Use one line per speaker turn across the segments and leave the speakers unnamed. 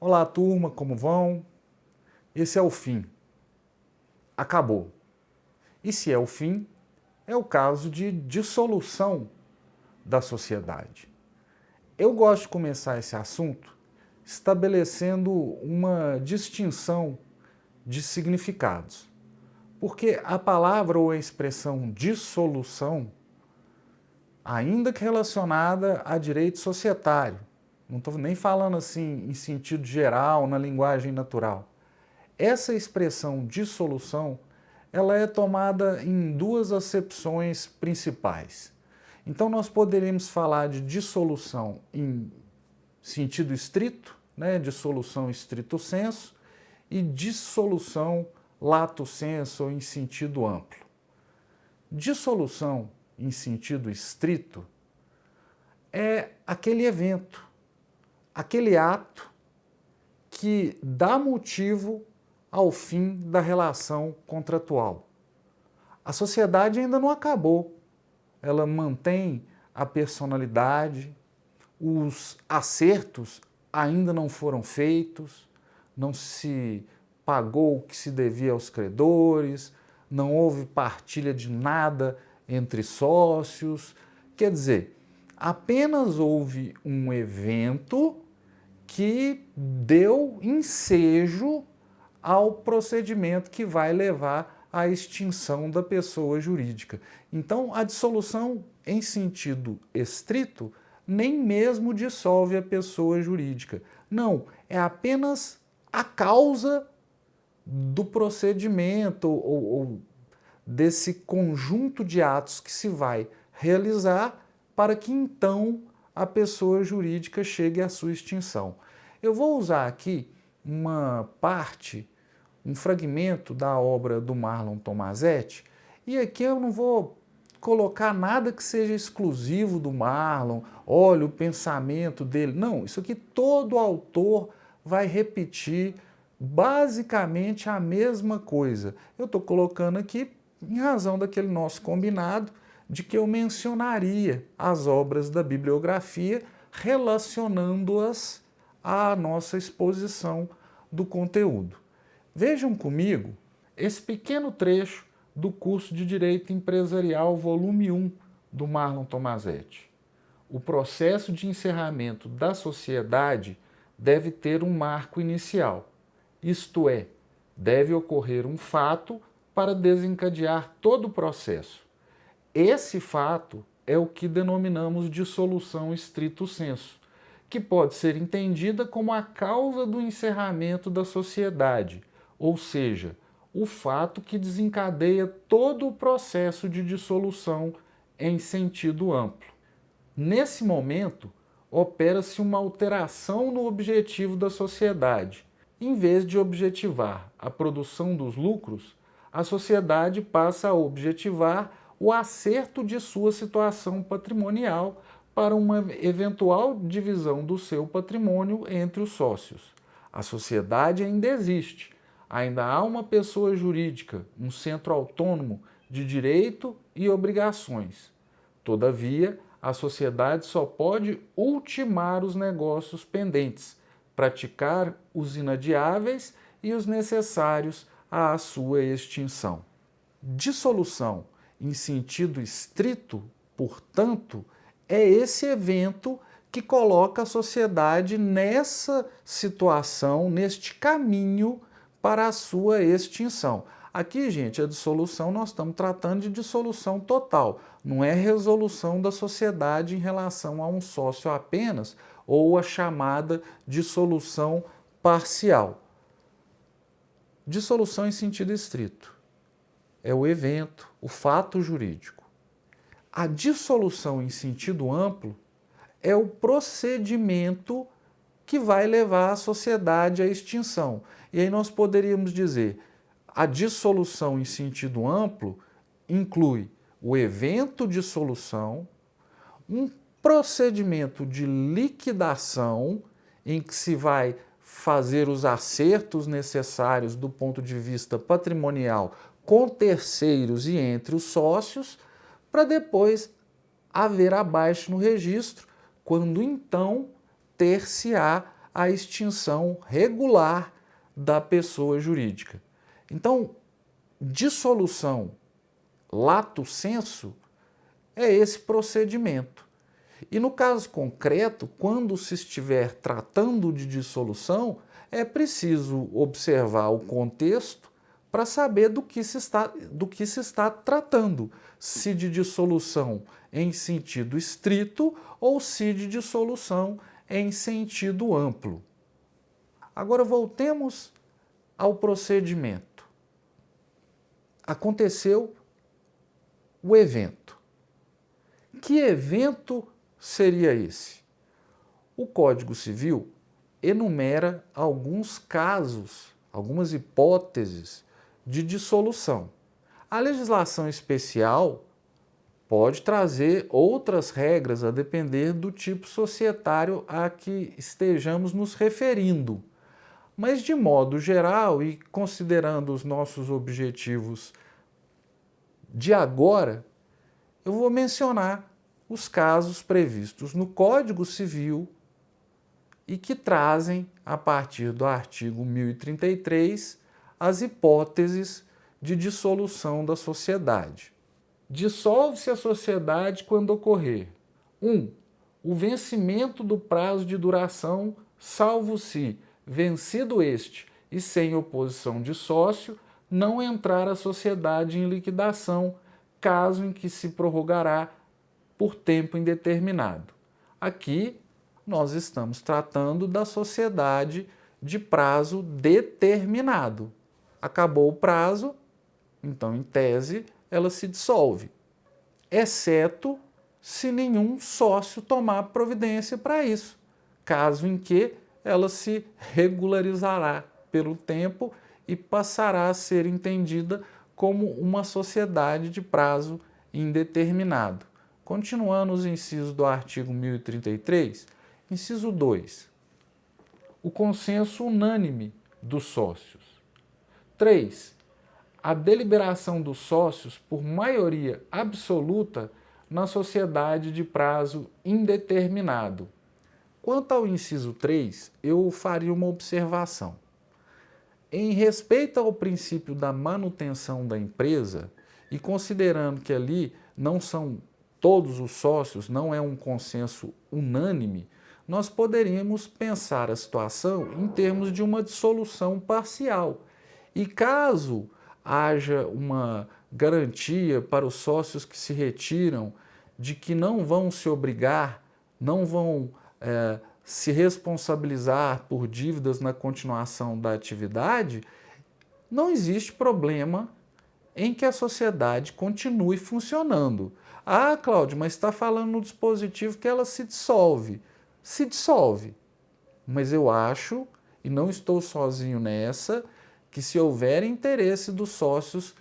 Olá, turma, como vão? Esse é o fim. Acabou. E se é o fim, é o caso de dissolução da sociedade. Eu gosto de começar esse assunto estabelecendo uma distinção de significados. Porque a palavra ou a expressão dissolução, ainda que relacionada a direito societário, não estou nem falando assim em sentido geral, na linguagem natural. Essa expressão dissolução, ela é tomada em duas acepções principais. Então nós poderíamos falar de dissolução em sentido estrito, dissolução estrito sensu, e dissolução lato sensu, ou em sentido amplo. Dissolução em sentido estrito é aquele evento, aquele ato que dá motivo ao fim da relação contratual. A sociedade ainda não acabou. Ela mantém a personalidade, os acertos ainda não foram feitos, não se pagou o que se devia aos credores, não houve partilha de nada entre sócios. Quer dizer, apenas houve um evento que deu ensejo ao procedimento que vai levar à extinção da pessoa jurídica. Então, a dissolução, em sentido estrito, nem mesmo dissolve a pessoa jurídica. Não, é apenas a causa do procedimento ou desse conjunto de atos que se vai realizar para que então a pessoa jurídica chegue à sua extinção. Eu vou usar aqui uma parte, um fragmento da obra do Marlon Tomasetti, e aqui eu não vou colocar nada que seja exclusivo do Marlon, olha o pensamento dele. Não, isso aqui todo autor vai repetir basicamente a mesma coisa. Eu estou colocando aqui em razão daquele nosso combinado de que eu mencionaria as obras da bibliografia relacionando-as à nossa exposição do conteúdo. Vejam comigo esse pequeno trecho do curso de Direito Empresarial, volume 1, do Marlon Tomasetti. O processo de encerramento da sociedade deve ter um marco inicial, isto é, deve ocorrer um fato para desencadear todo o processo. Esse fato é o que denominamos dissolução estrito sensu, que pode ser entendida como a causa do encerramento da sociedade, ou seja, o fato que desencadeia todo o processo de dissolução em sentido amplo. Nesse momento, opera-se uma alteração no objetivo da sociedade. Em vez de objetivar a produção dos lucros, a sociedade passa a objetivar o acerto de sua situação patrimonial para uma eventual divisão do seu patrimônio entre os sócios. A sociedade ainda existe, ainda há uma pessoa jurídica, um centro autônomo de direito e obrigações. Todavia, a sociedade só pode ultimar os negócios pendentes, praticar os inadiáveis e os necessários à sua extinção. Dissolução em sentido estrito, portanto, é esse evento que coloca a sociedade nessa situação, neste caminho para a sua extinção. Aqui, gente, a dissolução, nós estamos tratando de dissolução total, não é resolução da sociedade em relação a um sócio apenas ou a chamada dissolução parcial. Dissolução em sentido estrito é o evento, o fato jurídico. A dissolução em sentido amplo é o procedimento que vai levar a sociedade à extinção. E aí nós poderíamos dizer, a dissolução em sentido amplo inclui o evento dissolução, um procedimento de liquidação em que se vai fazer os acertos necessários do ponto de vista patrimonial com terceiros e entre os sócios, para depois haver abaixo no registro, quando então ter-se-á a extinção regular da pessoa jurídica. Então, dissolução lato sensu é esse procedimento. E no caso concreto, quando se estiver tratando de dissolução, é preciso observar o contexto para saber do que se está tratando, se de dissolução em sentido estrito ou se de dissolução em sentido amplo. Agora voltemos ao procedimento. Aconteceu o evento. Que evento seria esse? O Código Civil enumera alguns casos, algumas hipóteses de dissolução. A legislação especial pode trazer outras regras a depender do tipo societário a que estejamos nos referindo. Mas, de modo geral, e considerando os nossos objetivos de agora, eu vou mencionar os casos previstos no Código Civil e que trazem, a partir do artigo 1033, as hipóteses de dissolução da sociedade. Dissolve-se a sociedade quando ocorrer: 1. O vencimento do prazo de duração, salvo se, vencido este e sem oposição de sócio, não entrar a sociedade em liquidação, caso em que se prorrogará por tempo indeterminado. Aqui nós estamos tratando da sociedade de prazo determinado. Acabou o prazo, então, em tese, ela se dissolve, exceto se nenhum sócio tomar providência para isso, caso em que ela se regularizará pelo tempo e passará a ser entendida como uma sociedade de prazo indeterminado. Continuando os incisos do artigo 1033, inciso 2. O consenso unânime dos sócios. 3. A deliberação dos sócios por maioria absoluta na sociedade de prazo indeterminado. Quanto ao inciso 3, eu faria uma observação. Em respeito ao princípio da manutenção da empresa, e considerando que ali não são todos os sócios, não é um consenso unânime, nós poderíamos pensar a situação em termos de uma dissolução parcial. E caso haja uma garantia para os sócios que se retiram de que não vão se obrigar, não vão se responsabilizar por dívidas na continuação da atividade, não existe problema em que a sociedade continue funcionando. Ah, Cláudio, mas está falando no dispositivo que ela se dissolve. Se dissolve. Mas eu acho, e não estou sozinho nessa, que se houver interesse dos sócios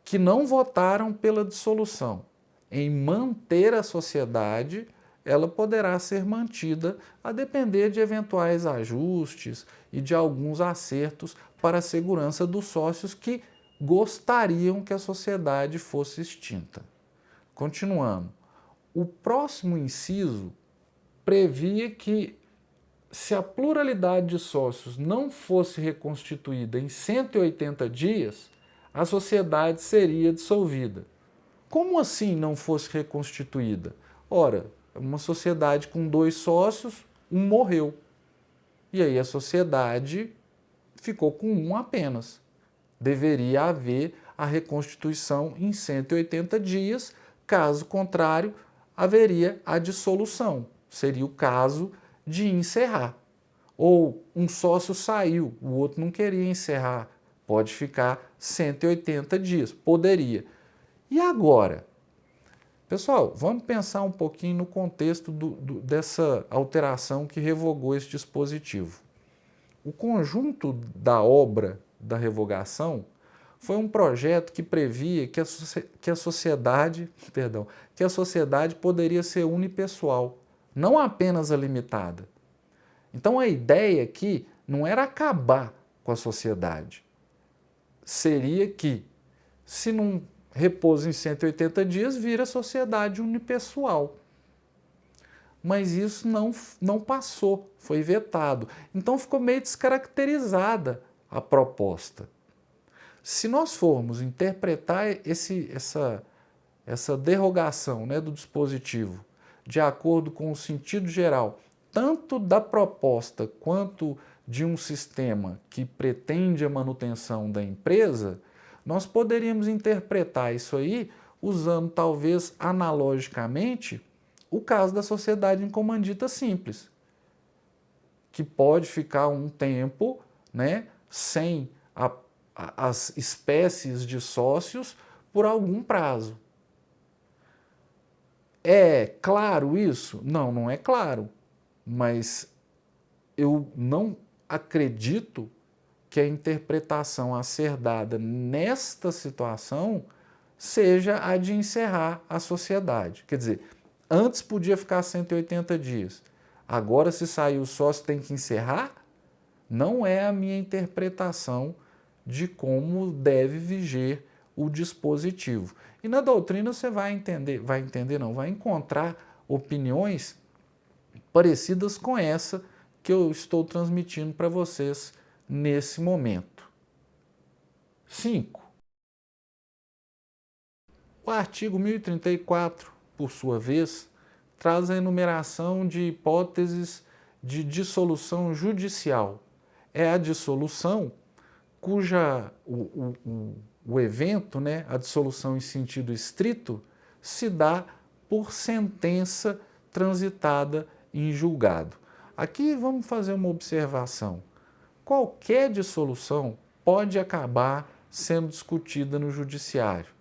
que não votaram pela dissolução em manter a sociedade, ela poderá ser mantida a depender de eventuais ajustes e de alguns acertos para a segurança dos sócios que gostariam que a sociedade fosse extinta. Continuando, o próximo inciso previa que, se a pluralidade de sócios não fosse reconstituída em 180 dias, a sociedade seria dissolvida. Como assim não fosse reconstituída? Ora, uma sociedade com 2 sócios, um morreu. E aí a sociedade ficou com um apenas. Deveria haver a reconstituição em 180 dias, caso contrário, haveria a dissolução. Seria o caso de encerrar. Ou um sócio saiu, o outro não queria encerrar, pode ficar 180 dias, poderia. E agora? Pessoal, vamos pensar um pouquinho no contexto dessa alteração que revogou esse dispositivo. O conjunto da obra da revogação foi um projeto que previa que a sociedade poderia ser unipessoal, não apenas a limitada. Então a ideia aqui não era acabar com a sociedade. Seria que, se não repousa em 180 dias, vira sociedade unipessoal. mas isso não passou, foi vetado. Então ficou meio descaracterizada a proposta. Se nós formos interpretar essa derrogação, né, do dispositivo de acordo com o sentido geral, tanto da proposta quanto de um sistema que pretende a manutenção da empresa, nós poderíamos interpretar isso aí usando talvez analogicamente o caso da sociedade em comandita simples, que pode ficar um tempo, né, sem as espécies de sócios por algum prazo. É claro isso? Não, não é claro, mas eu não acredito que a interpretação a ser dada nesta situação seja a de encerrar a sociedade. Quer dizer, antes podia ficar 180 dias, agora se sair o sócio tem que encerrar? Não é a minha interpretação de como deve viger o dispositivo. E na doutrina você vai encontrar opiniões parecidas com essa que eu estou transmitindo para vocês nesse momento. 5. O artigo 1034, por sua vez, traz a enumeração de hipóteses de dissolução judicial. É a dissolução cuja o evento, né, a dissolução em sentido estrito, se dá por sentença transitada em julgado. Aqui vamos fazer uma observação. Qualquer dissolução pode acabar sendo discutida no judiciário.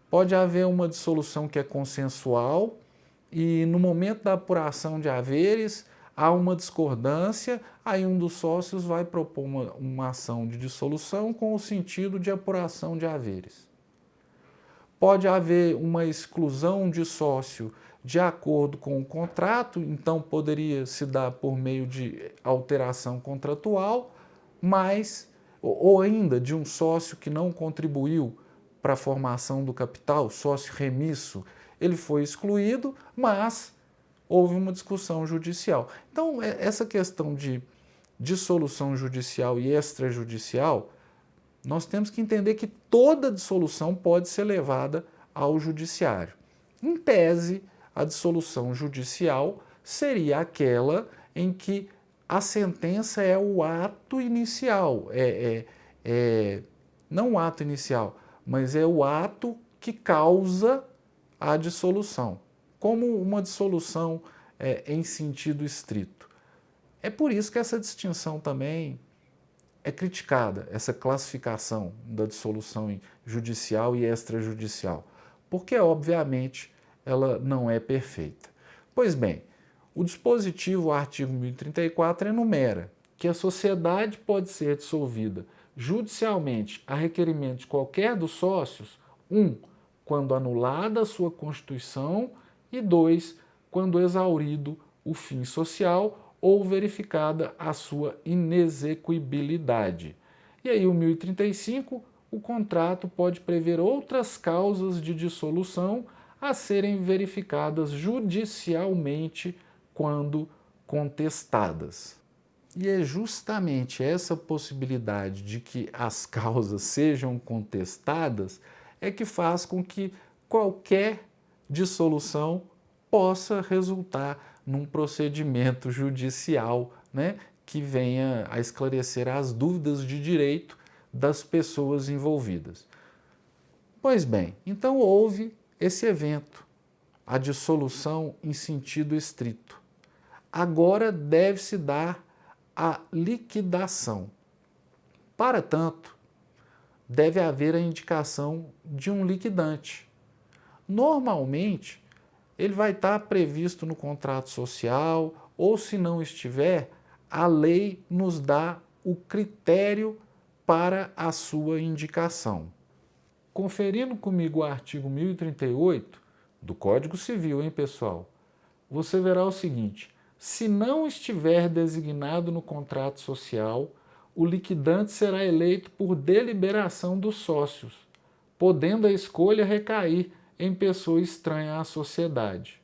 Pode haver uma dissolução que é consensual e no momento da apuração de haveres há uma discordância, aí um dos sócios vai propor uma ação de dissolução com o sentido de apuração de haveres. Pode haver uma exclusão de sócio de acordo com o contrato, então poderia se dar por meio de alteração contratual, mas, ou ainda de um sócio que não contribuiu para a formação do capital, sócio remisso, ele foi excluído, mas houve uma discussão judicial. Então, essa questão de dissolução judicial e extrajudicial, nós temos que entender que toda dissolução pode ser levada ao judiciário. Em tese, a dissolução judicial seria aquela em que a sentença é o ato inicial, não o ato inicial, mas é o ato que causa a dissolução, como uma dissolução em sentido estrito. É por isso que essa distinção também é criticada, essa classificação da dissolução judicial e extrajudicial, porque, obviamente, ela não é perfeita. Pois bem, o dispositivo, o artigo 1034, enumera que a sociedade pode ser dissolvida judicialmente a requerimento de qualquer dos sócios, 1. Quando anulada a sua constituição e 2. Quando exaurido o fim social ou verificada a sua inexequibilidade. E aí o 1035, o contrato pode prever outras causas de dissolução a serem verificadas judicialmente quando contestadas. E é justamente essa possibilidade de que as causas sejam contestadas é que faz com que qualquer dissolução possa resultar num procedimento judicial, né, que venha a esclarecer as dúvidas de direito das pessoas envolvidas. Pois bem, então houve esse evento, a dissolução em sentido estrito. Agora deve-se dar a liquidação. Para tanto, deve haver a indicação de um liquidante. Normalmente, ele vai estar previsto no contrato social, ou se não estiver, a lei nos dá o critério para a sua indicação. Conferindo comigo o artigo 1038 do Código Civil, hein, pessoal? Você verá o seguinte: se não estiver designado no contrato social, o liquidante será eleito por deliberação dos sócios, podendo a escolha recair em pessoa estranha à sociedade.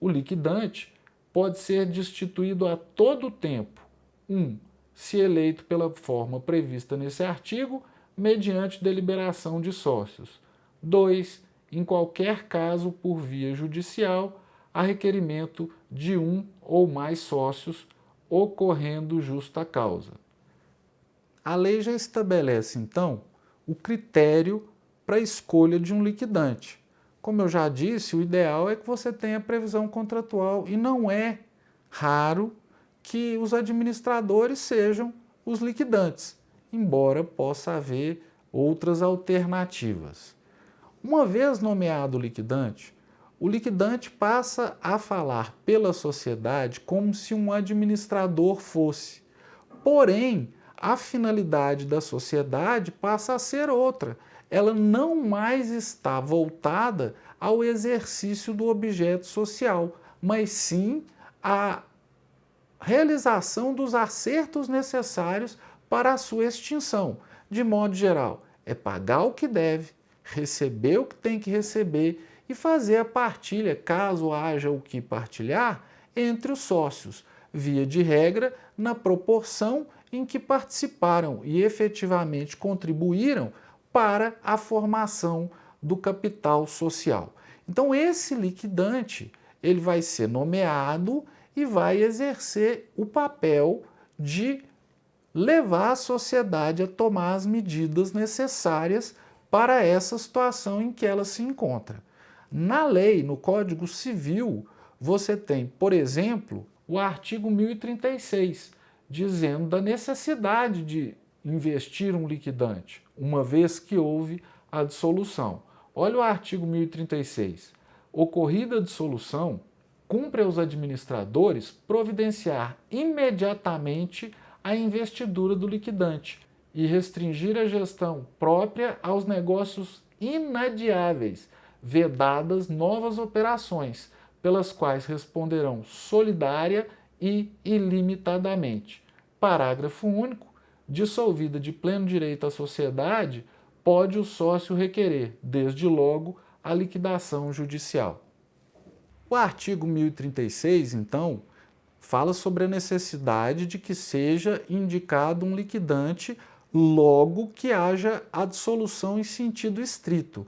O liquidante pode ser destituído a todo tempo. 1. Se eleito pela forma prevista nesse artigo, mediante deliberação de sócios. 2. Em qualquer caso por via judicial, a requerimento de um ou mais sócios, ocorrendo justa causa. A lei já estabelece, então, o critério para a escolha de um liquidante. Como eu já disse, o ideal é que você tenha previsão contratual e não é raro que os administradores sejam os liquidantes, embora possa haver outras alternativas. Uma vez nomeado o liquidante passa a falar pela sociedade como se um administrador fosse. Porém, a finalidade da sociedade passa a ser outra. Ela não mais está voltada ao exercício do objeto social, mas sim à realização dos acertos necessários para a sua extinção. De modo geral, é pagar o que deve, receber o que tem que receber e fazer a partilha, caso haja o que partilhar, entre os sócios, via de regra, na proporção em que participaram e efetivamente contribuíram para a formação do capital social. Então esse liquidante, ele vai ser nomeado e vai exercer o papel de levar a sociedade a tomar as medidas necessárias para essa situação em que ela se encontra. Na lei, no Código Civil, você tem, por exemplo, o artigo 1036, dizendo da necessidade de investir um liquidante, uma vez que houve a dissolução. Olha o artigo 1036. Ocorrida a dissolução, cumpre aos administradores providenciar imediatamente a investidura do liquidante e restringir a gestão própria aos negócios inadiáveis, vedadas novas operações, pelas quais responderão solidária e ilimitadamente. Parágrafo único. Dissolvida de pleno direito a sociedade, pode o sócio requerer, desde logo, a liquidação judicial. O artigo 1036, então, fala sobre a necessidade de que seja indicado um liquidante logo que haja a dissolução em sentido estrito.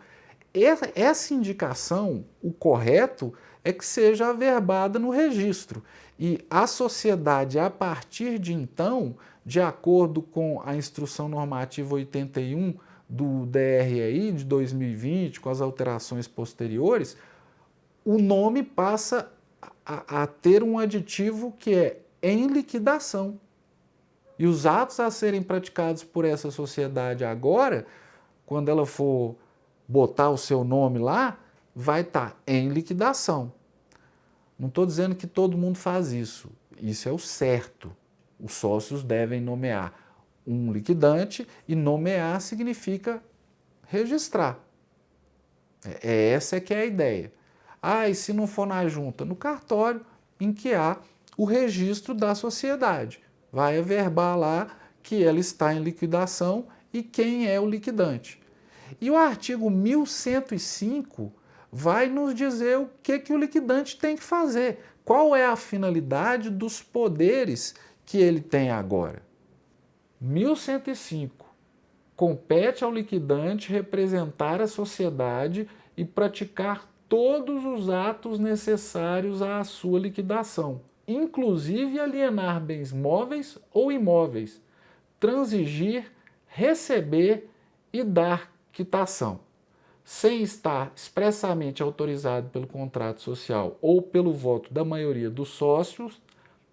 Essa indicação, o correto, é que seja averbada no registro. E a sociedade, a partir de então, de acordo com a Instrução Normativa 81 do DREI de 2020, com as alterações posteriores, o nome passa a ter um aditivo que é em liquidação. E os atos a serem praticados por essa sociedade agora, quando ela for botar o seu nome lá, vai estar em liquidação. Não estou dizendo que todo mundo faz isso. Isso é o certo. Os sócios devem nomear um liquidante e nomear significa registrar. Essa que é a ideia. E se não for na junta? No cartório em que há o registro da sociedade. Vai averbar lá que ela está em liquidação e quem é o liquidante. E o artigo 1105 vai nos dizer o que o liquidante tem que fazer. Qual é a finalidade dos poderes que ele tem agora? 1105. Compete ao liquidante representar a sociedade e praticar todos os atos necessários à sua liquidação, inclusive alienar bens móveis ou imóveis, transigir, receber e dar quitação. Sem estar expressamente autorizado pelo contrato social ou pelo voto da maioria dos sócios,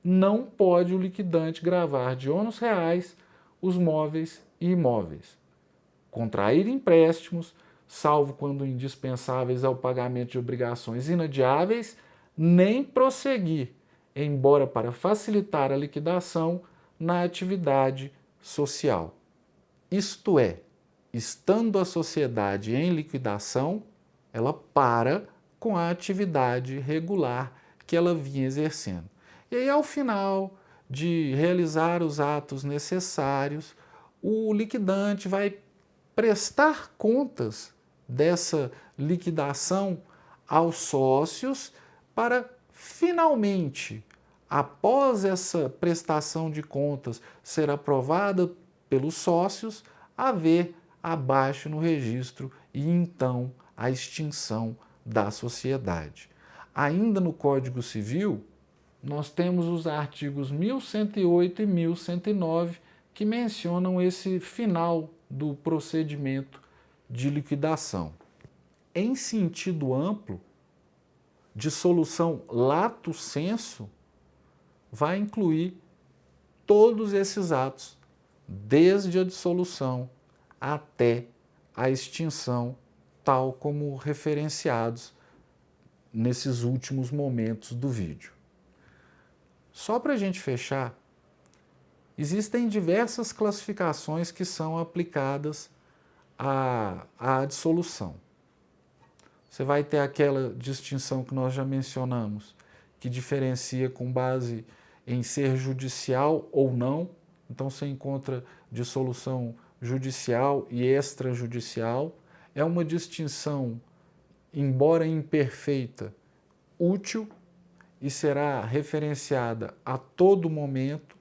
não pode o liquidante gravar de ônus reais os móveis e imóveis, contrair empréstimos, salvo quando indispensáveis ao pagamento de obrigações inadiáveis, nem prosseguir, embora para facilitar a liquidação, na atividade social. Isto é, estando a sociedade em liquidação, ela para com a atividade regular que ela vinha exercendo. E aí, ao final de realizar os atos necessários, o liquidante vai prestar contas dessa liquidação aos sócios para finalmente após essa prestação de contas ser aprovada pelos sócios, haver a baixa no registro e então a extinção da sociedade. Ainda no Código Civil, nós temos os artigos 1108 e 1109 que mencionam esse final do procedimento de liquidação. Em sentido amplo, dissolução lato sensu vai incluir todos esses atos, desde a dissolução até a extinção, tal como referenciados nesses últimos momentos do vídeo. Só para a gente fechar, existem diversas classificações que são aplicadas à dissolução. Você vai ter aquela distinção que nós já mencionamos, que diferencia com base em ser judicial ou não. Então você encontra dissolução judicial e extrajudicial. É uma distinção, embora imperfeita, útil e será referenciada a todo momento.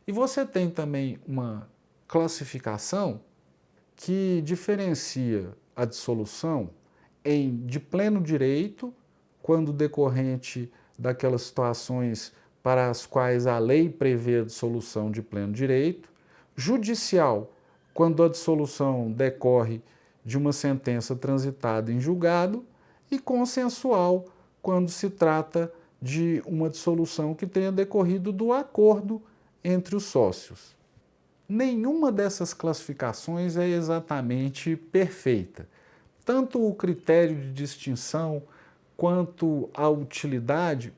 E você tem também uma classificação que diferencia a dissolução de pleno direito, quando decorrente daquelas situações para as quais a lei prevê a dissolução de pleno direito, judicial, quando a dissolução decorre de uma sentença transitada em julgado, e consensual, quando se trata de uma dissolução que tenha decorrido do acordo entre os sócios. Nenhuma dessas classificações é exatamente perfeita. Tanto o critério de distinção quanto a utilidade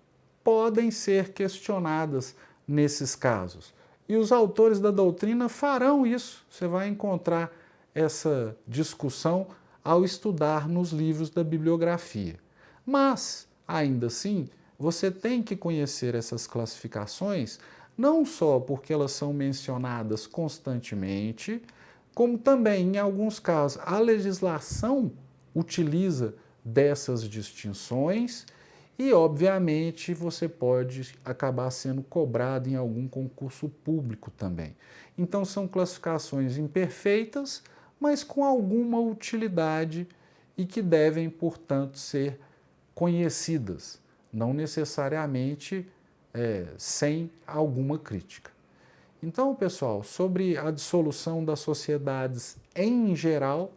podem ser questionadas nesses casos. E os autores da doutrina farão isso. Você vai encontrar essa discussão ao estudar nos livros da bibliografia. Mas, ainda assim, você tem que conhecer essas classificações, não só porque elas são mencionadas constantemente, como também, em alguns casos, a legislação utiliza dessas distinções e, obviamente, você pode acabar sendo cobrado em algum concurso público também. Então, são classificações imperfeitas, mas com alguma utilidade e que devem, portanto, ser conhecidas, não necessariamente sem alguma crítica. Então, pessoal, sobre a dissolução das sociedades em geral,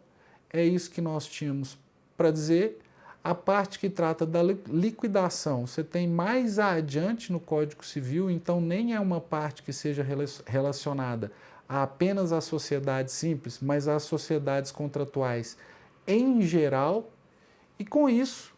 é isso que nós tínhamos para dizer. A parte que trata da liquidação, você tem mais adiante no Código Civil, então nem é uma parte que seja relacionada a apenas às sociedades simples, mas às sociedades contratuais em geral. E com isso,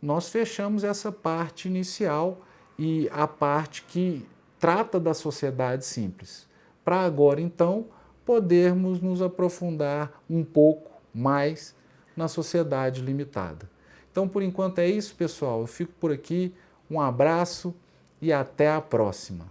nós fechamos essa parte inicial e a parte que trata da sociedade simples. Para agora, então, podermos nos aprofundar um pouco mais na sociedade limitada. Então, por enquanto é isso, pessoal. Eu fico por aqui. Um abraço e até a próxima.